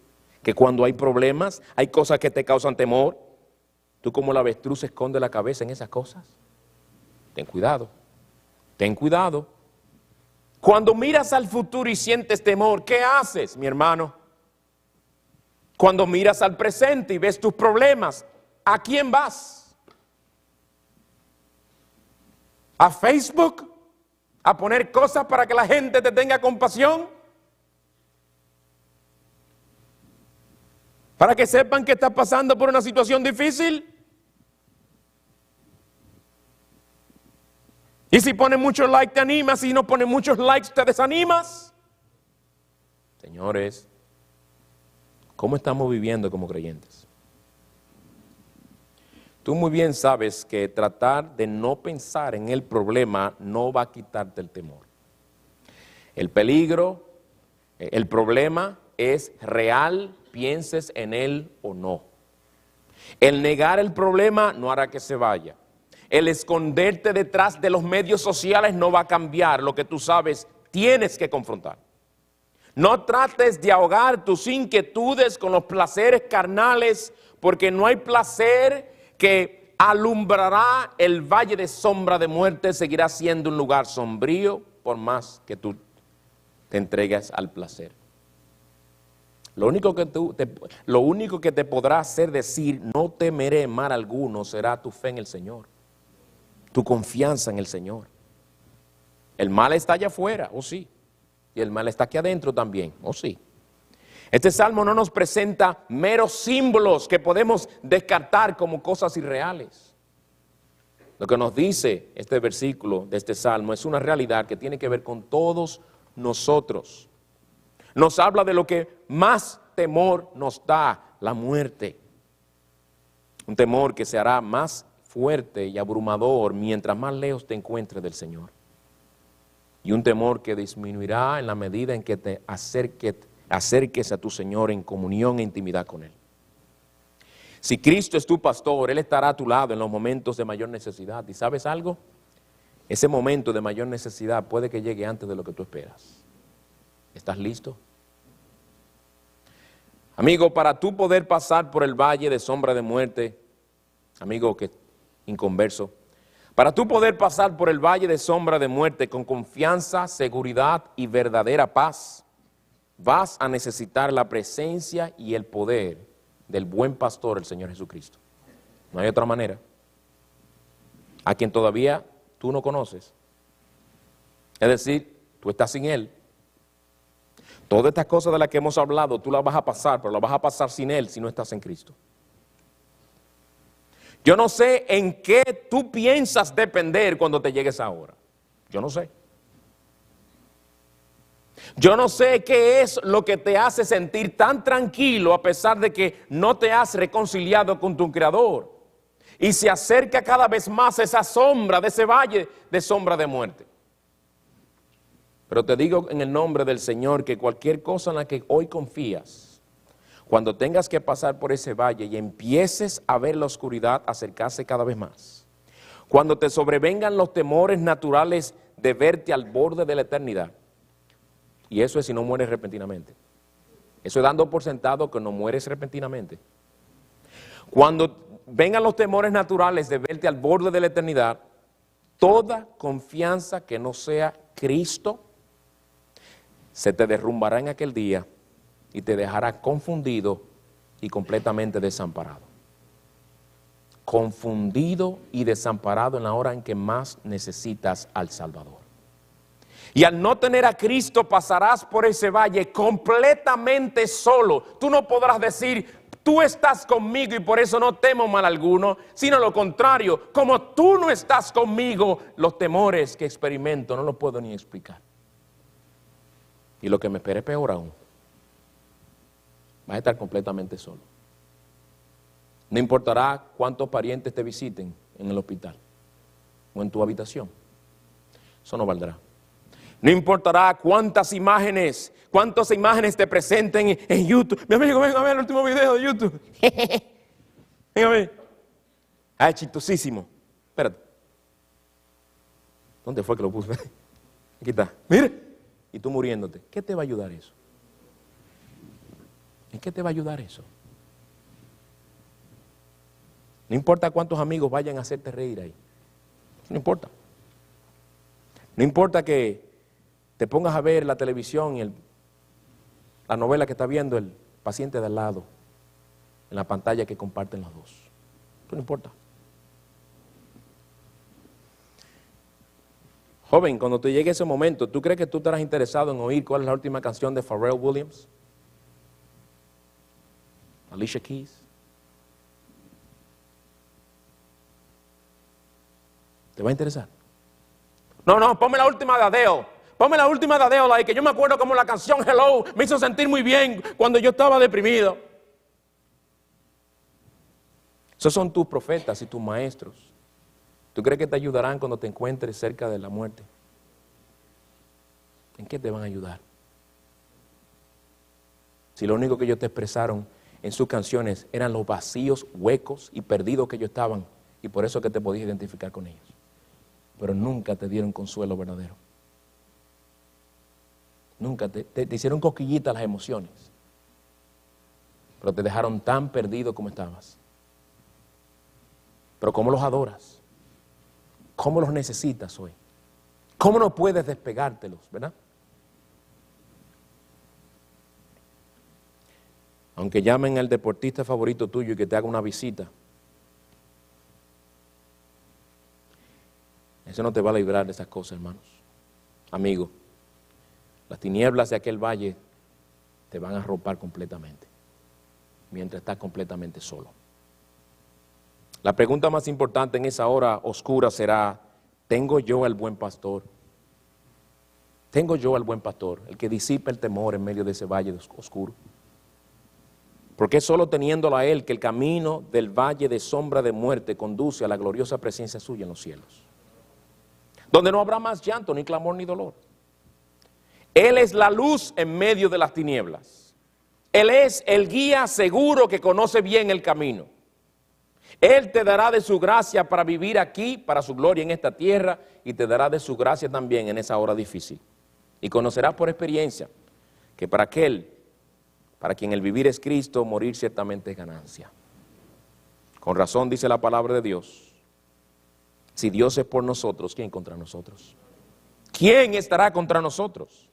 que cuando hay problemas, hay cosas que te causan temor, tú como el avestruz esconde la cabeza en esas cosas. Ten cuidado, ten cuidado. Cuando miras al futuro y sientes temor, ¿qué haces, mi hermano? Cuando miras al presente y ves tus problemas, ¿a quién vas? ¿A Facebook? ¿A poner cosas para que la gente te tenga compasión? ¿Para que sepan que estás pasando por una situación difícil? Y si pones muchos likes te animas, y si no pones muchos likes te desanimas. Señores, ¿cómo estamos viviendo como creyentes? Tú muy bien sabes que tratar de no pensar en el problema no va a quitarte el temor. El peligro, el problema es real, pienses en él o no. El negar el problema no hará que se vaya. El esconderte detrás de los medios sociales no va a cambiar lo que tú sabes, tienes que confrontar. No trates de ahogar tus inquietudes con los placeres carnales, porque no hay placer que alumbrará el valle de sombra de muerte, seguirá siendo un lugar sombrío por más que tú te entregues al placer. Lo único que te podrá hacer decir no temeré mal alguno será tu fe en el Señor, tu confianza en el Señor. El mal está allá afuera, oh sí, y el mal está aquí adentro también, oh sí. Este salmo no nos presenta meros símbolos que podemos descartar como cosas irreales. Lo que nos dice este versículo de este salmo es una realidad que tiene que ver con todos nosotros. Nos habla de lo que más temor nos da, la muerte. Un temor que se hará más fuerte y abrumador mientras más lejos te encuentres del Señor. Y un temor que disminuirá en la medida en que te acerques a tu Señor en comunión e intimidad con Él. Si Cristo es tu pastor, Él estará a tu lado en los momentos de mayor necesidad. ¿Y sabes algo? Ese momento de mayor necesidad puede que llegue antes de lo que tú esperas. ¿Estás listo? Amigo, para tú poder pasar por el valle de sombra de muerte, amigo que inconverso, para tú poder pasar por el valle de sombra de muerte con confianza, seguridad y verdadera paz, vas a necesitar la presencia y el poder del buen pastor, el Señor Jesucristo. No hay otra manera. A quien todavía tú no conoces. Es decir, tú estás sin Él. Todas estas cosas de las que hemos hablado, tú las vas a pasar, pero las vas a pasar sin Él si no estás en Cristo. Yo no sé en qué tú piensas depender cuando te llegues ahora. Yo no sé. Yo no sé qué es lo que te hace sentir tan tranquilo a pesar de que no te has reconciliado con tu Creador. Y se acerca cada vez más esa sombra de ese valle de sombra de muerte. Pero te digo en el nombre del Señor que cualquier cosa en la que hoy confías, cuando tengas que pasar por ese valle y empieces a ver la oscuridad acercarse cada vez más, cuando te sobrevengan los temores naturales de verte al borde de la eternidad, y eso es si no mueres repentinamente, eso es dando por sentado que no mueres repentinamente. Cuando vengan los temores naturales de verte al borde de la eternidad, toda confianza que no sea Cristo se te derrumbará en aquel día y te dejará confundido y completamente desamparado. Confundido y desamparado en la hora en que más necesitas al Salvador. Y al no tener a Cristo pasarás por ese valle completamente solo. Tú no podrás decir, tú estás conmigo y por eso no temo mal alguno, sino lo contrario, como tú no estás conmigo, los temores que experimento no los puedo ni explicar. Y lo que me espera es peor aún. Vas a estar completamente solo. No importará cuántos parientes te visiten en el hospital o en tu habitación. Eso no valdrá. No importará cuántas imágenes te presenten en YouTube. Mi amigo, venga a ver el último video de YouTube. Venga a ver. Ah, chistosísimo. Espérate. ¿Dónde fue que lo puse? Aquí está. Mire. Y tú muriéndote. ¿Qué te va a ayudar eso? ¿En qué te va a ayudar eso? No importa cuántos amigos vayan a hacerte reír ahí. No importa. No importa que te pongas a ver la televisión y la novela que está viendo el paciente de al lado en la pantalla que comparten los dos. Eso no importa. Joven, cuando te llegue ese momento, ¿tú crees que tú estarás interesado en oír cuál es la última canción de Pharrell Williams? Alicia Keys. ¿Te va a interesar? No, ponme la última de Adele. Ponme la última de Adele, like, que yo me acuerdo como la canción Hello me hizo sentir muy bien cuando yo estaba deprimido. Esos son tus profetas y tus maestros. ¿Tú crees que te ayudarán cuando te encuentres cerca de la muerte? ¿En qué te van a ayudar? Si lo único que ellos te expresaron en sus canciones eran los vacíos, huecos y perdidos que ellos estaban, y por eso que te podías identificar con ellos. Pero nunca te dieron consuelo verdadero. Nunca te hicieron cosquillitas las emociones, pero te dejaron tan perdido como estabas. Pero ¿cómo los adoras? ¿Cómo los necesitas hoy? ¿Cómo no puedes despegártelos, verdad? Aunque llamen al deportista favorito tuyo y que te haga una visita, eso no te va a librar de esas cosas, hermanos. Amigo, las tinieblas de aquel valle te van a arropar completamente, mientras estás completamente solo. La pregunta más importante en esa hora oscura será, ¿tengo yo al buen pastor? ¿Tengo yo al buen pastor, el que disipa el temor en medio de ese valle oscuro? Porque es solo teniéndolo a Él que el camino del valle de sombra de muerte conduce a la gloriosa presencia suya en los cielos, donde no habrá más llanto, ni clamor, ni dolor. Él es la luz en medio de las tinieblas. Él es el guía seguro que conoce bien el camino. Él te dará de su gracia para vivir aquí, para su gloria en esta tierra, y te dará de su gracia también en esa hora difícil. Y conocerás por experiencia que para quien el vivir es Cristo, morir ciertamente es ganancia. Con razón dice la palabra de Dios, si Dios es por nosotros, ¿quién contra nosotros? ¿Quién estará contra nosotros?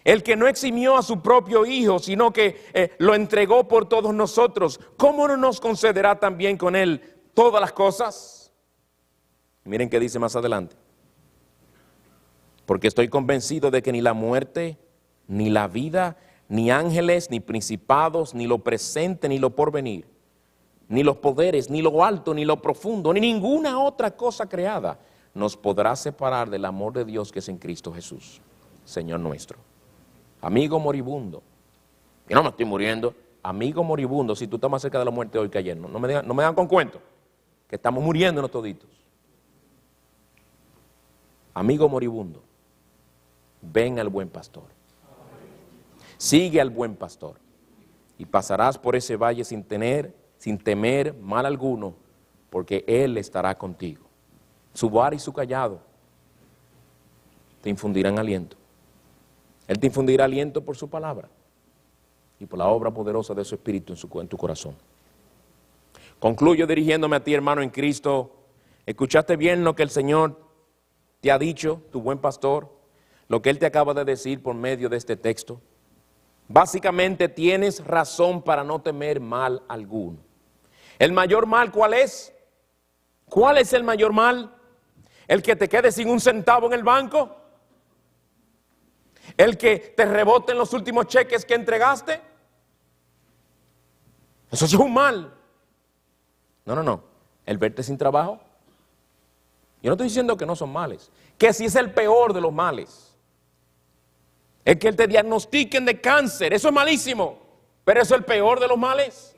El que no eximió a su propio Hijo, sino que lo entregó por todos nosotros, ¿cómo no nos concederá también con Él todas las cosas? Miren qué dice más adelante. Porque estoy convencido de que ni la muerte, ni la vida, ni ángeles, ni principados, ni lo presente, ni lo porvenir, ni los poderes, ni lo alto, ni lo profundo, ni ninguna otra cosa creada nos podrá separar del amor de Dios que es en Cristo Jesús, Señor nuestro. Amigo moribundo, que no me estoy muriendo, amigo moribundo, si tú estás más cerca de la muerte hoy que ayer, no me dan con cuento, que estamos muriéndonos toditos. Amigo moribundo, ven al buen pastor. Sigue al buen pastor y pasarás por ese valle sin temer mal alguno, porque Él estará contigo. Su vara y su cayado te infundirán aliento. Él te infundirá aliento por su palabra y por la obra poderosa de su Espíritu en tu corazón. Concluyo dirigiéndome a ti, hermano en Cristo. ¿Escuchaste bien lo que el Señor te ha dicho, tu buen pastor? Lo que Él te acaba de decir por medio de este texto. Básicamente tienes razón para no temer mal alguno. ¿El mayor mal cuál es? ¿Cuál es el mayor mal? ¿El que te quedes sin un centavo en el banco? ¿El que te reboten los últimos cheques que entregaste? Eso es un mal. No. ¿El verte sin trabajo? Yo no estoy diciendo que no son males, que sí es el peor de los males. El que te diagnostiquen de cáncer, eso es malísimo, pero eso es el peor de los males.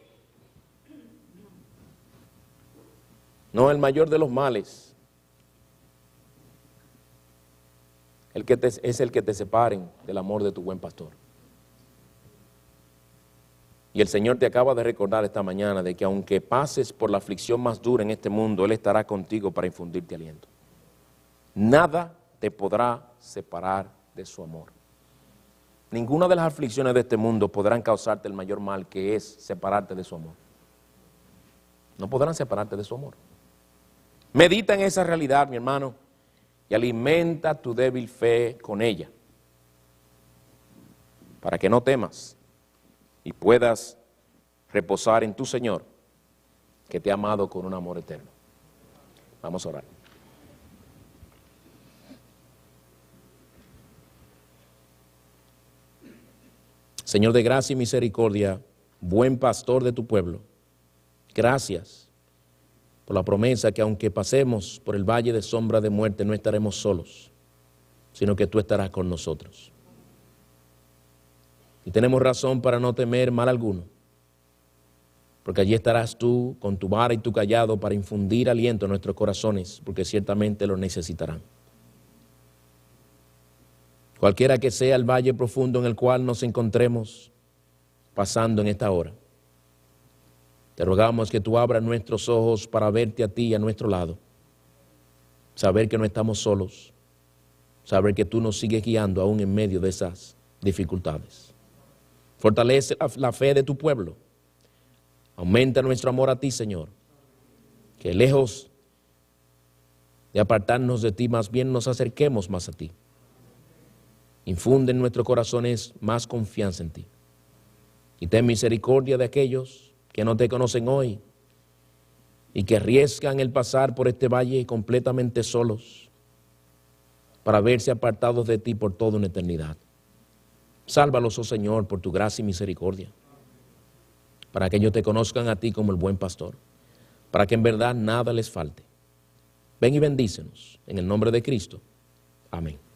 No, el mayor de los males es el que te separen del amor de tu buen pastor. Y el Señor te acaba de recordar esta mañana de que aunque pases por la aflicción más dura en este mundo, Él estará contigo para infundirte aliento. Nada te podrá separar de su amor. Ninguna de las aflicciones de este mundo podrán causarte el mayor mal, que es separarte de su amor. No podrán separarte de su amor. Medita en esa realidad, mi hermano, y alimenta tu débil fe con ella, para que no temas y puedas reposar en tu Señor, que te ha amado con un amor eterno. Vamos a orar. Señor de gracia y misericordia, buen pastor de tu pueblo, gracias por la promesa que aunque pasemos por el valle de sombra de muerte, no estaremos solos, sino que tú estarás con nosotros. Y tenemos razón para no temer mal alguno, porque allí estarás tú con tu vara y tu cayado para infundir aliento a nuestros corazones, porque ciertamente lo necesitarán. Cualquiera que sea el valle profundo en el cual nos encontremos pasando en esta hora, te rogamos que tú abras nuestros ojos para verte a ti a nuestro lado, saber que no estamos solos, saber que tú nos sigues guiando aún en medio de esas dificultades. Fortalece la fe de tu pueblo, aumenta nuestro amor a ti, Señor, que lejos de apartarnos de ti, más bien nos acerquemos más a ti. Infunde en nuestros corazones más confianza en ti. Y ten misericordia de aquellos que no te conocen hoy y que arriesgan el pasar por este valle completamente solos para verse apartados de ti por toda una eternidad. Sálvalos, oh Señor, por tu gracia y misericordia, para que ellos te conozcan a ti como el buen pastor, para que en verdad nada les falte. Ven y bendícenos, en el nombre de Cristo. Amén.